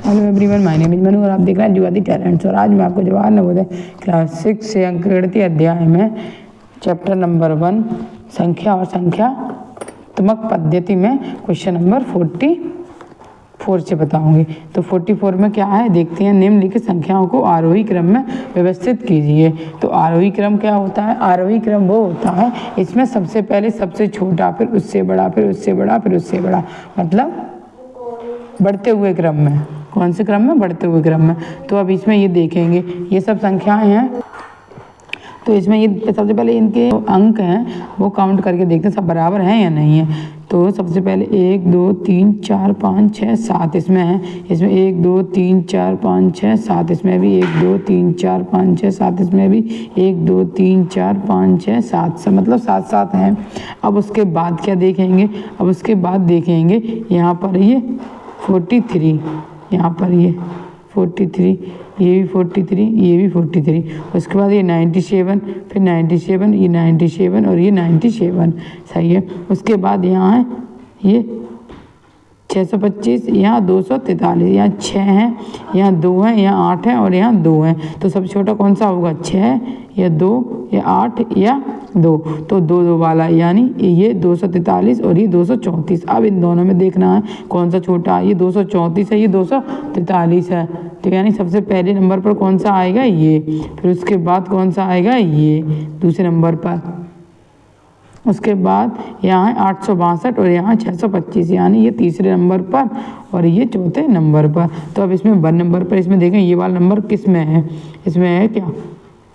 Hello everyone, my name is Manu और आप देख रहे हैं जुगाती टैलेंट्स। और आज मैं आपको जवाहर नवोदय क्लास 6 से अंकगणित अध्याय में चैप्टर नंबर 1 संख्या और संख्यात्मक पद्धति में क्वेश्चन नंबर 44 से बताऊंगी। तो 44 में क्या है देखते हैं। निम्नलिखित संख्याओं को आरोही क्रम में व्यवस्थित कीजिए। तो आरोही क्रम क्या होता है? आरोही क्रम वो होता है इसमें सबसे पहले सबसे छोटा, फिर उससे बड़ा, फिर उससे बड़ा, फिर उससे बड़ा, मतलब बढ़ते हुए क्रम में। कौन से क्रम में? बढ़ते हुए क्रम में। तो अब इसमें ये देखेंगे, ये सब संख्याएं हैं। तो इसमें ये सबसे पहले इनके अंक हैं वो काउंट करके देखते हैं सब बराबर हैं या नहीं है। तो सबसे पहले 1 2 3 4 5 6 7 इसमें है। इसमें 1 2 3 4 5 6 7 इसमें भी 1 2 3 4 5 6 7 इसमें भी 1 2 3 4 5 6 7 से मतलब 7 7 हैं। अब उसके बाद क्या देखेंगे? अब उसके बाद देखेंगे यहाँ पर ये 43, यहाँ पर ये 43, ये भी 43, ये भी 43। उसके बाद ये 97, फिर 97, ये 97 और ये 97 सही है। उसके बाद यहाँ है ये 625, यहाँ 243, यहाँ 6 हैं, यहाँ 2 हैं, यहाँ 8 हैं और यहाँ 2 हैं। तो सबसे छोटा कौन सा होगा? 6 या 2 या 8 या 2। तो 2 2 वाला यानी ये 243 और ये 234। अब इन दोनों में देखना है कौन सा छोटा है। ये 234 है, ये 243 है। तो यानी सबसे पहले नंबर पर कौन सा आएगा? ये। फिर उसके बाद कौन सा आएगा? ये दूसरे नंबर पर। उसके बाद यहाँ है 862 और यहाँ 625, यानी ये तीसरे नंबर पर और ये चौथे नंबर पर। तो अब इसमें 1 नंबर पर इसमें देखें ये वाला नंबर किस में है? इसमें है क्या?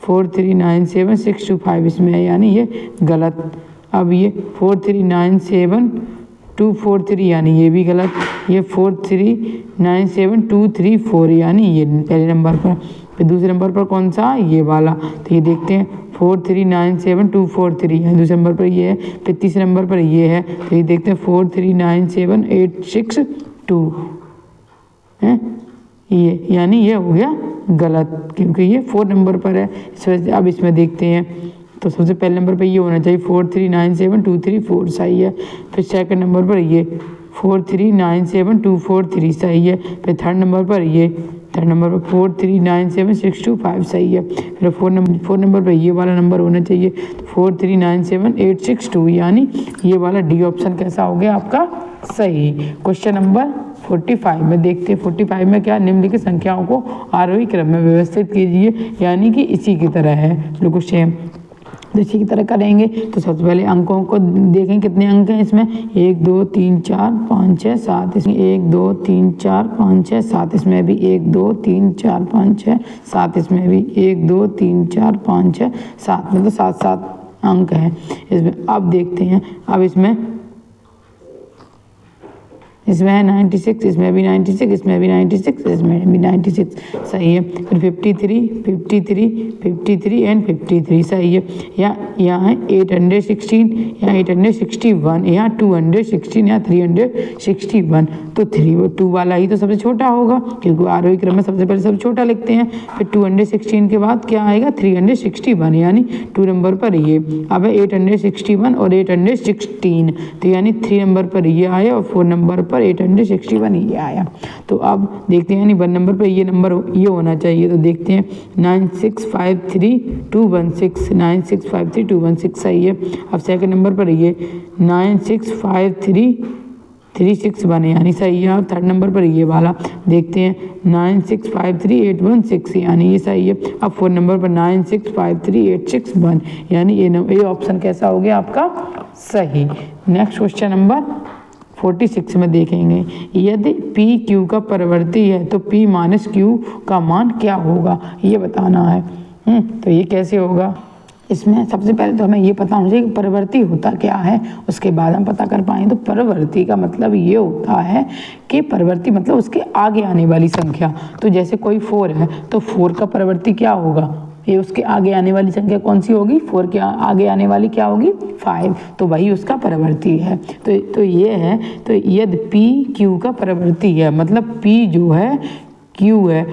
4397625 इसमें है, यानी ये गलत। अब ये 4397243 यानी ये भी गलत। ये 4397234 यानी ये पहले नंबर पर। फिर दूसरे नंबर पर कौन सा? ये वाला। तो ये देखते हैं 4397243 है, दूसरे नंबर पर ये है। फिर तीसरे नंबर पर ये है। तो ये देखते हैं 4397862 है ये, यानी ये हो गया गलत क्योंकि ये 4 नंबर पर है। इस वजह से अब इसमें देखते हैं। तो सबसे पहले नंबर पर ये होना चाहिए 4397234 सही है। फिर सेकंड नंबर पर ये 4397243 सही है। फिर थर्ड नंबर पर ये, थर्ड नंबर पर 4397625 सही है। फिर फोर नंबर पर ये वाला नंबर होना चाहिए 4397862, यानी ये वाला डी ऑप्शन कैसा हो गया आपका? सही। क्वेश्चन नंबर 45 में देखते हैं। 45 में क्या? निम्नलिखित संख्याओं को आरोही क्रम में व्यवस्थित कीजिए, यानी कि इसी की तरह है बिल्कुल सेम। तो इसी की तरह करेंगे। तो सबसे पहले अंकों को देखें कितने अंक हैं इसमें। 1 2 3 4 5 6 7 इसमें 1 2 3 4 5 6 7 इसमें भी 1 2 3 4 5 6 7 इसमें भी 1 2 3 4 5 6 7 मतलब 7 7 अंक हैं इसमें। अब देखते हैं। अब इसमें है 96, इसमें भी 96, इसमें भी 96, इसमें भी 96 सही है। फिर 53 53 53 एंड 53 सही है। यहाँ है 816, यहाँ 861, यहाँ 216, यहाँ 361। तो 2 वाला ही तो सबसे छोटा होगा क्योंकि आरोही क्रम में सबसे पहले सबसे छोटा लिखते हैं। फिर 216 के बाद क्या आएगा? 361, यानी 2 नंबर पर ये। अब है 861 और 816, तो यानी 3 नंबर पर ये आया और 4 नंबर पर 861 ये आया। तो अब देखते हैं, यानी 1 नंबर पर ये नंबर ये होना चाहिए। तो देखते हैं 9653216, 9653216 सही है। अब सेकंड नंबर पर ये 9653361 यानी सही है। अब थर्ड नंबर पर ये वाला देखते हैं 9653816 यानी ये सही है। अब 4 नंबर पर 9653861 यानी ये ऑप्शन कैसा हो गया आपका? सही। नेक्स्ट क्वेश्चन नंबर 46 में देखेंगे। यदि P Q का परिवर्ती है तो P माइनस Q का मान क्या होगा, ये बताना है। तो ये कैसे होगा? इसमें सबसे पहले तो हमें ये पता होना चाहिए कि परिवर्ती होता क्या है, उसके बाद हम पता कर पाएंगे। तो परिवर्ती का मतलब ये होता है कि परिवर्ती मतलब उसके आगे आने वाली संख्या। तो जैसे कोई 4 है तो 4 का परिवर्ती क्या होगा? ये उसके आगे आने वाली संख्या कौन सी होगी? 4 के आगे आने वाली क्या होगी? 5। तो वही उसका परिवर्ती है। तो ये है। तो यदि P Q का परिवर्ती है मतलब P जो है Q है,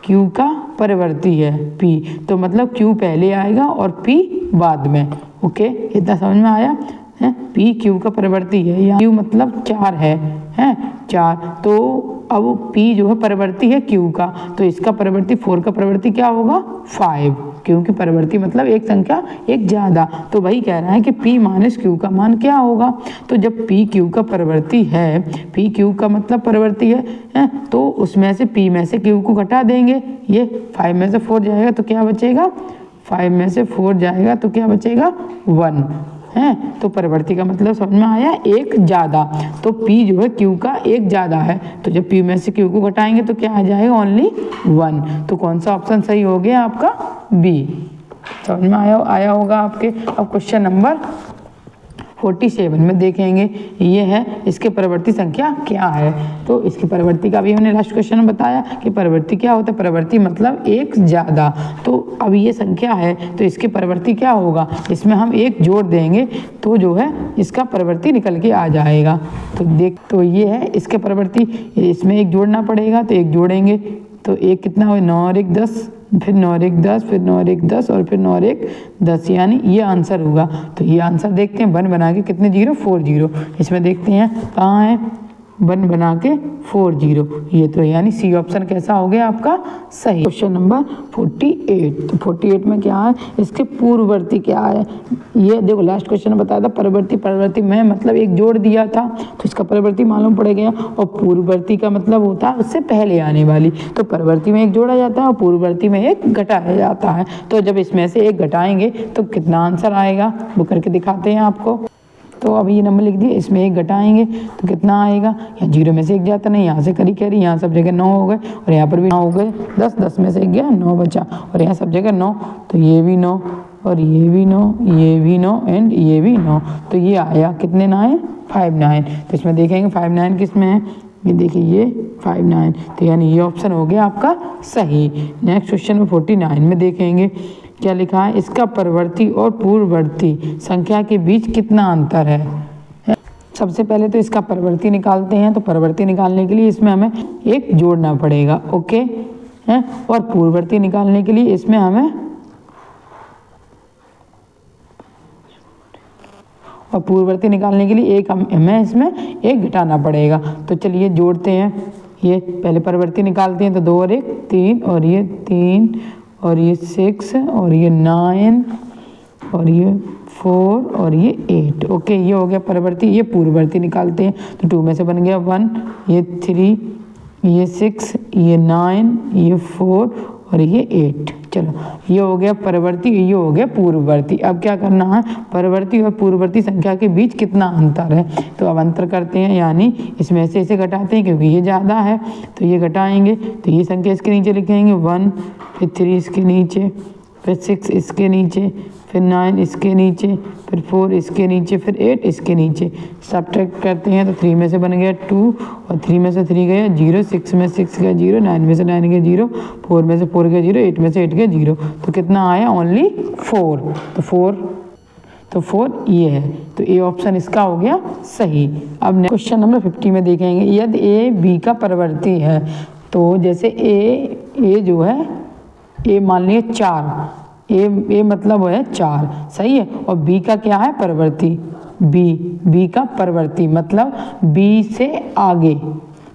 Q का परिवर्ती है P, तो मतलब Q पहले आएगा और P बाद में। ओके, इतना समझ में आया? है P Q का परिवर्ती है। या Q मतलब 4 है 4, तो अब P जो है परिवर्ती है Q का, तो इसका परिवर्ती 4 का परिवर्ती क्या होगा 5, क्योंकि परिवर्ती मतलब एक संख्या एक ज़्यादा। तो वही कह रहा है कि P माइनस Q का मान क्या होगा। तो जब P Q का परिवर्ती है, P Q का मतलब परिवर्ती है तो उसमें से P में से Q को घटा देंगे, ये 5 में से 4 जाएगा तो क्या बचेगा, 5 में से 4 जाएगा तो क्या बचेगा 1 है। तो परिवर्ती का मतलब समझ में आया, एक ज़्यादा। तो P जो है Q का एक ज़्यादा है, तो जब P में से Q को घटाएंगे तो क्या आ जाएगा ओनली 1। तो कौन सा ऑप्शन सही हो गया आपका B। समझ में आया होगा आपके। अब क्वेश्चन नंबर 47 में देखेंगे, ये है इसके परिवर्ती संख्या क्या है। तो इसकी परिवर्ती का भी हमने लास्ट क्वेश्चन में बताया कि परिवर्ती क्या होता है, परिवर्ती मतलब एक ज़्यादा। तो अब ये संख्या है तो इसके परिवर्ती क्या होगा, इसमें हम एक जोड़ देंगे तो जो है इसका परिवर्ती निकल के आ जाएगा। तो ये है इसके परिवर्ती, इसमें एक जोड़ना पड़ेगा तो एक जोड़ेंगे तो एक कितना हो 9 और 1 10, फिर 9 और 1 10, फिर 9 और 1 10 और फिर 9 और 1 10, यानी ये आंसर होगा। तो ये आंसर देखते हैं 1 बना के कितने जीरो 4 जीरो, इसमें देखते हैं कहाँ है 1 बना के 4 जीरो, ये तो यानी सी ऑप्शन कैसा हो गया आपका सही। क्वेश्चन नंबर 48, तो 48 में क्या है, इसके पूर्ववर्ती क्या है। ये देखो लास्ट क्वेश्चन में बताया था परिवर्ती में मतलब एक जोड़ दिया था तो इसका परिवर्ती मालूम पड़ गया, और पूर्ववर्ती का मतलब होता है उससे पहले आने वाली। तो परिवर्ती में एक जोड़ा जाता है और पूर्ववर्ती में एक घटाया जाता है। तो जब इसमें से एक घटाएंगे तो कितना आंसर आएगा वो करके दिखाते हैं आपको। तो अब ये नंबर लिख दिए, इसमें एक घटाएंगे तो कितना आएगा, यहाँ 0 में से एक जाता नहीं, यहाँ से करी कैरी, यहाँ सब जगह 9 हो गए और यहाँ पर भी 9 हो गए, 10 10 में से एक गया 9 बचा, और यहाँ सब जगह 9, तो ये भी 9 और ये भी 9, ये भी 9 एंड ये भी 9। तो ये आया कितने 9 5 9। तो इसमें देखेंगे 5 9 किस में है, ये देखिए ये 5 9, तो यानी ये ऑप्शन हो गया आपका सही। नेक्स्ट क्वेश्चन में 49 में देखेंगे क्या लिखा है, इसका परिवर्ती और पूर्ववर्ती संख्या के बीच कितना अंतर है। सबसे पहले तो इसका परिवर्ती निकालते हैं, तो परिवर्ती निकालने के लिए इसमें हमें एक जोड़ना पड़ेगा, ओके है, और पूर्ववर्ती निकालने के लिए इसमें हमें एक हमें इसमें एक घटाना पड़ेगा। तो चलिए जोड़ते हैं, ये पहले परिवर्ती निकालते हैं तो 2 और 1 3 और ये 3 और ये 6 और ये 9 और ये 4 और ये 8, ओके ये हो गया परिवर्ती। ये पूर्ववर्ती निकालते हैं तो 2 में से बन गया 1, ये 3, ये 6, ये 9, ये 4 और ये 8। चलो ये हो गया परिवर्ती, ये हो गया पूर्ववर्ती। अब क्या करना है, परिवर्ती और पूर्ववर्ती संख्या के बीच कितना अंतर है। तो अब अंतर करते हैं, यानी इसमें से इसे घटाते हैं क्योंकि ये ज़्यादा है, तो ये घटाएंगे तो ये संख्या इसके नीचे लिखेंगे 1, फिर 3 इसके नीचे, फिर 6 इसके नीचे, फिर 9 इसके नीचे, फिर 4 इसके नीचे, फिर 8 इसके नीचे। सब्ट्रैक्ट करते हैं तो 3 में से बन गया 2 और 3 में से 3 गया 0, 6 में 6 गया 0, 9 में से 9 गया 0, 4 में से 4 गया 0, 8 में से 8 गया 0। तो कितना आया ओनली 4। तो 4 ये है, तो ए ऑप्शन इसका हो गया सही। अब क्वेश्चन नंबर 50 में देखेंगे, यदि ए बी का परिवर्ती है, तो जैसे ए जो है ए मान लिया 4, ए मतलब है 4 सही है, और बी का क्या है परिवर्ती, बी का परिवर्ती मतलब बी से आगे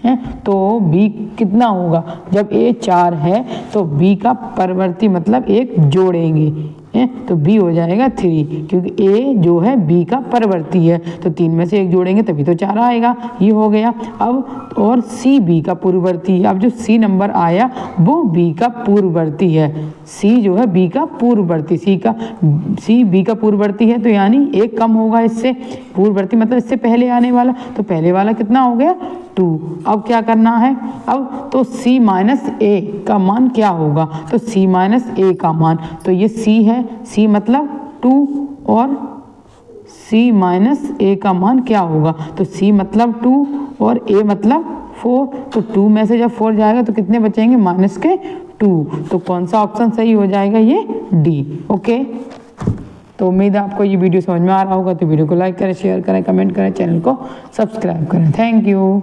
है, तो बी कितना होगा, जब ए 4 है तो बी का परिवर्ती मतलब एक जोड़ेंगे है, तो बी हो जाएगा 3, क्योंकि ए जो है बी का परिवर्ती है, तो 3 में से एक जोड़ेंगे तभी तो 4 आएगा, ये हो गया। अब और सी बी का पूर्ववर्ती है, अब जो सी नंबर आया वो बी का पूर्ववर्ती है, सी जो है बी का पूर्ववर्ती, सी बी का पूर्ववर्ती है, तो यानी एक कम होगा इससे, पूर्ववर्ती मतलब इससे पहले आने वाला, तो पहले वाला कितना हो गया 2। अब क्या करना है, अब तो c माइनस ए का मान क्या होगा, तो c माइनस ए का मान, तो ये c है, c मतलब 2 और c माइनस ए का मान क्या होगा, तो c मतलब 2 और a मतलब 4, तो 2 में से जब 4 जाएगा तो कितने बचेंगे माइनस के 2। तो कौन सा ऑप्शन सही हो जाएगा, ये डी, ओके। तो उम्मीद है आपको ये वीडियो समझ में आ रहा होगा, तो वीडियो को लाइक करें, शेयर करें, कमेंट करें, चैनल को सब्सक्राइब करें। Thank you.